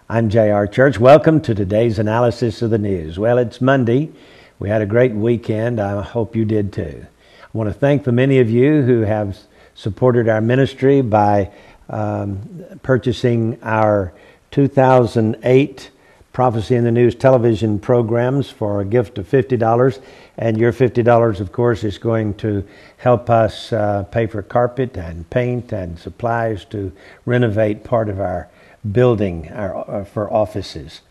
I'm J.R. Church. Welcome to today's analysis of the news. Well, it's Monday. We had a great weekend. I hope you did too. I want to thank the many of you who have supported our ministry by purchasing our 2008 Prophecy in the News television programs for a gift of $50. And your $50, of course, is going to help us pay for carpet and paint and supplies to renovate part of our building for offices.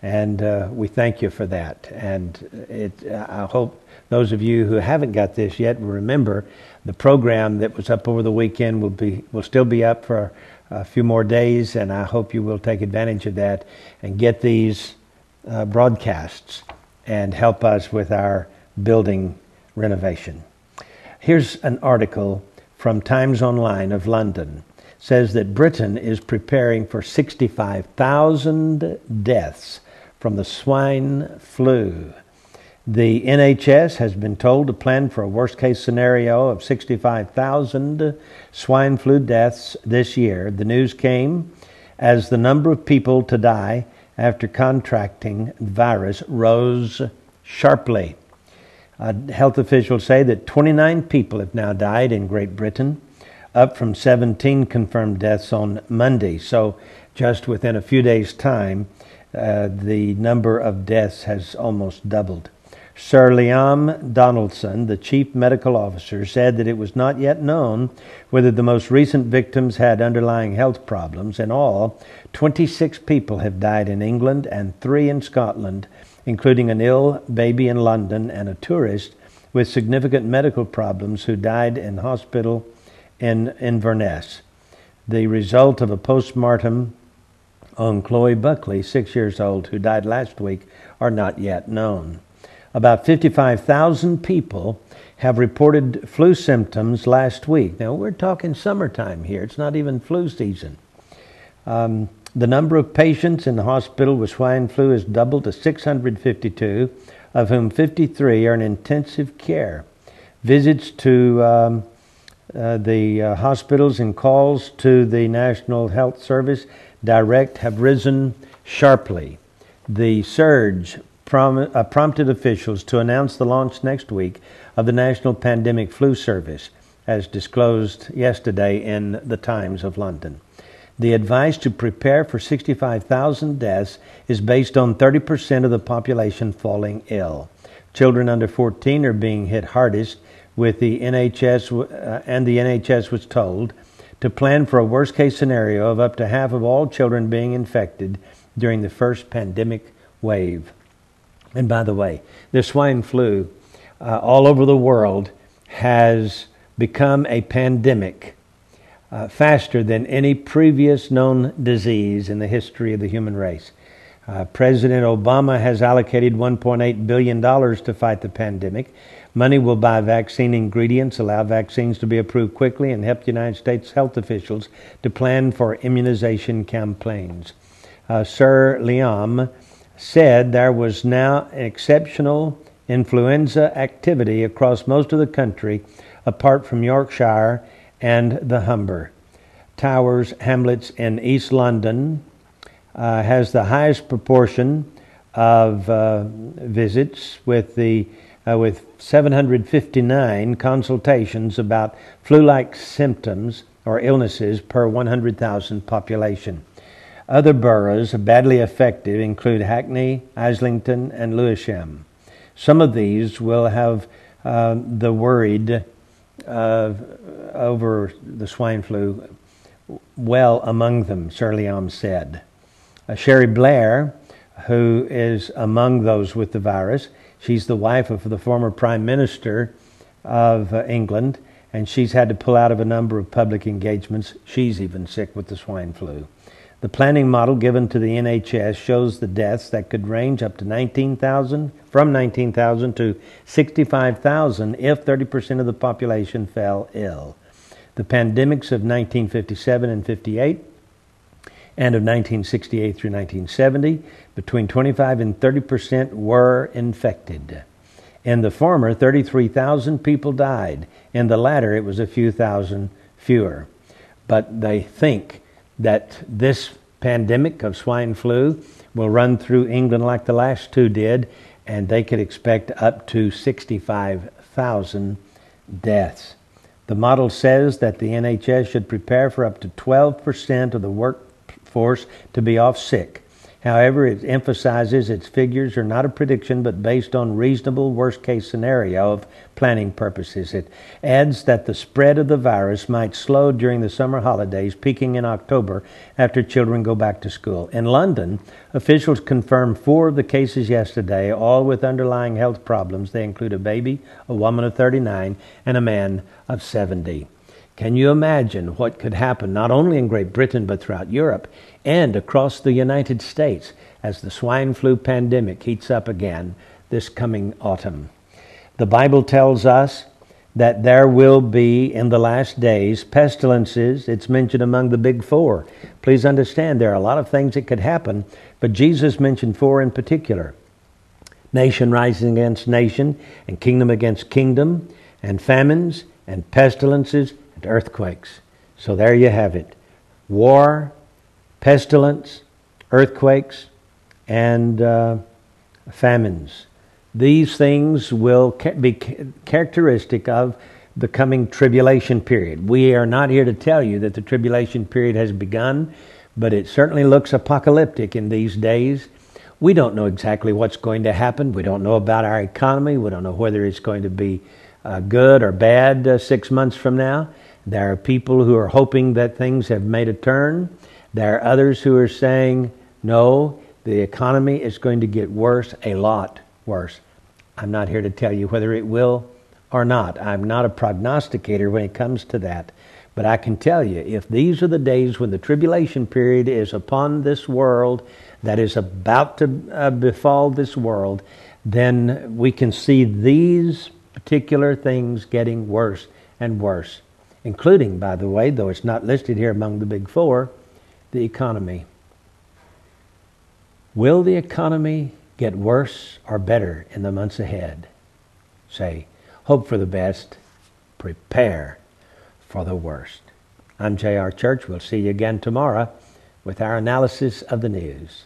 And we thank you for that. And I hope those of you who haven't got this yet will remember the program that was up over the weekend will still be up for a few more days, and I hope you will take advantage of that and get these broadcasts and help us with our building renovation. Here's an article from Times Online of London. It says that Britain is preparing for 65,000 deaths from the swine flu. The NHS has been told to plan for a worst-case scenario of 65,000 swine flu deaths this year. The news came as the number of people to die after contracting the virus rose sharply. Health officials say that 29 people have now died in Great Britain, up from 17 confirmed deaths on Monday. So just within a few days' time, the number of deaths has almost doubled. Sir Liam Donaldson, the chief medical officer, said that it was not yet known whether the most recent victims had underlying health problems. In all, 26 people have died in England and 3 in Scotland, including an ill baby in London and a tourist with significant medical problems who died in hospital in Inverness. The result of a postmortem on Chloe Buckley, 6 years old, who died last week, are not yet known. About 55,000 people have reported flu symptoms last week. Now, we're talking summertime here. It's not even flu season. The number of patients in the hospital with swine flu has doubled to 652, of whom 53 are in intensive care. Visits to the hospitals and calls to the National Health Service Direct have risen sharply. The surge prompted officials to announce the launch next week of the National Pandemic Flu Service, as disclosed yesterday in the Times of London. The advice to prepare for 65,000 deaths is based on 30% of the population falling ill. Children under 14 are being hit hardest, with the NHS was told to plan for a worst-case scenario of up to half of all children being infected during the first pandemic wave. And by the way, the swine flu all over the world has become a pandemic faster than any previous known disease in the history of the human race. President Obama has allocated $1.8 billion to fight the pandemic. Money will buy vaccine ingredients, allow vaccines to be approved quickly, and help the United States health officials to plan for immunization campaigns. Sir Liam said there was now exceptional influenza activity across most of the country, apart from Yorkshire and the Humber. Towers Hamlets in East London has the highest proportion of visits, with 759 consultations about flu-like symptoms or illnesses per 100,000 population. Other boroughs badly affected include Hackney, Islington, and Lewisham. Some of these will have the worried over the swine flu well among them, Sir Liam said. Sherry Blair, who is among those with the virus, she's the wife of the former Prime Minister of England, and she's had to pull out of a number of public engagements. She's even sick with the swine flu. The planning model given to the NHS shows the deaths that could range up to 19,000, from 19,000 to 65,000 if 30% of the population fell ill. The pandemics of 1957 and 58 and of 1968 through 1970, between 25 and 30% were infected. In the former, 33,000 people died. In the latter, it was a few thousand fewer. But they think that this pandemic of swine flu will run through England like the last two did, and they could expect up to 65,000 deaths. The model says that the NHS should prepare for up to 12% of the workforce to be off sick. However, it emphasizes its figures are not a prediction but based on reasonable worst-case scenario of planning purposes. It adds that the spread of the virus might slow during the summer holidays, peaking in October after children go back to school. In London, officials confirmed 4 of the cases yesterday, all with underlying health problems. They include a baby, a woman of 39, and a man of 70. Can you imagine what could happen not only in Great Britain but throughout Europe and across the United States as the swine flu pandemic heats up again this coming autumn? The Bible tells us that there will be in the last days pestilences. It's mentioned among the big 4. Please understand there are a lot of things that could happen, but Jesus mentioned 4 in particular. Nation rising against nation and kingdom against kingdom, and famines and pestilences and earthquakes. So there you have it. War, pestilence, earthquakes, and famines. These things will be characteristic of the coming tribulation period. We are not here to tell you that the tribulation period has begun, but it certainly looks apocalyptic in these days. We don't know exactly what's going to happen. We don't know about our economy. We don't know whether it's going to be good or bad 6 months from now. There are people who are hoping that things have made a turn. There are others who are saying, no, the economy is going to get worse, a lot worse. I'm not here to tell you whether it will or not. I'm not a prognosticator when it comes to that. But I can tell you, if these are the days when the tribulation period is upon this world, that is about to befall this world, then we can see these particular things getting worse and worse, including, by the way, though it's not listed here among the big 4, the economy. Will the economy get worse or better in the months ahead? Say, hope for the best, prepare for the worst. I'm J.R. Church. We'll see you again tomorrow with our analysis of the news.